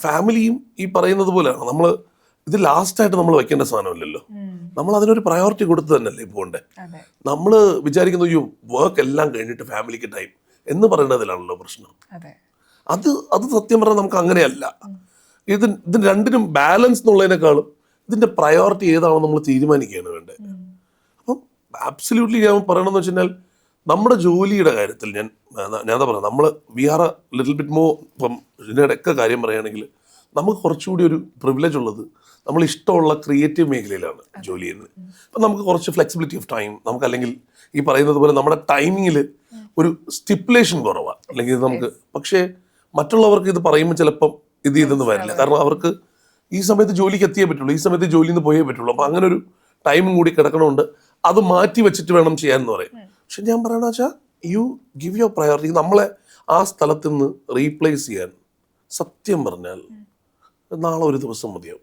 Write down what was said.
ഫാമിലിയും ഈ പറയുന്നത് പോലെയാണ്. നമ്മൾ ഇത് ലാസ്റ്റായിട്ട് നമ്മൾ വെക്കേണ്ട സാധനമല്ലല്ലോ. നമ്മൾ അതിനൊരു പ്രയോറിറ്റി കൊടുത്ത് തന്നെയല്ലേ പോകണ്ടേ. നമ്മൾ വിചാരിക്കുന്നു അയ്യോ വർക്ക് എല്ലാം കഴിഞ്ഞിട്ട് ഫാമിലിക്ക് ടൈം എന്ന് പറയുന്നതിലാണല്ലോ പ്രശ്നം. അത് സത്യം പറഞ്ഞാൽ നമുക്ക് അങ്ങനെയല്ല. ഇതിന് രണ്ടിനും ബാലൻസ് എന്നുള്ളതിനേക്കാളും ഇതിന്റെ പ്രയോറിറ്റി ഏതാണെന്ന് നമ്മൾ തീരുമാനിക്കുകയാണ് വേണ്ടത്. അപ്പം ആബ്സല്യൂട്ട്ലി ഞാൻ പറയണമെന്ന് വെച്ച് കഴിഞ്ഞാൽ നമ്മുടെ ജോലിയുടെ കാര്യത്തിൽ ഞാൻ എന്താ പറയുക, നമ്മൾ we are a little bit more. ഇപ്പം ഇതിനിടയ്ക്ക് കാര്യം പറയുകയാണെങ്കിൽ നമുക്ക് കുറച്ചുകൂടി ഒരു പ്രിവിലേജ് ഉള്ളത് നമ്മൾ ഇഷ്ടമുള്ള ക്രിയേറ്റീവ് മേഖലയിലാണ് ജോലി ചെയ്യുന്നത്. അപ്പം നമുക്ക് കുറച്ച് ഫ്ലെക്സിബിലിറ്റി ഓഫ് ടൈം, നമുക്ക് അല്ലെങ്കിൽ ഈ പറയുന്നത് പോലെ നമ്മുടെ ടൈമിങ്ങിൽ ഒരു സ്റ്റിപ്പുലേഷൻ കുറവാണ്. അല്ലെങ്കിൽ നമുക്ക് പക്ഷേ മറ്റുള്ളവർക്ക് ഇത് പറയുമ്പോൾ ചിലപ്പം ഇതെന്ന് വരില്ല. കാരണം അവർക്ക് ഈ സമയത്ത് ജോലിക്ക് എത്തിയേ പറ്റുള്ളൂ, ഈ സമയത്ത് ജോലിയിൽ നിന്ന് പോയേ പറ്റുള്ളൂ. അപ്പം അങ്ങനെ ഒരു ടൈമും കൂടി കിടക്കണമുണ്ട്. അത് മാറ്റി വെച്ചിട്ട് വേണം ചെയ്യാമെന്ന് പറയും. പക്ഷെ ഞാൻ പറയണ വെച്ചാൽ യു ഗിവ് യുവർ പ്രയോറിറ്റി. നമ്മളെ ആ സ്ഥലത്ത് നിന്ന് റീപ്ലേസ് ചെയ്യാൻ സത്യം പറഞ്ഞാൽ നാളെ ഒരു ദിവസം മതിയാവും.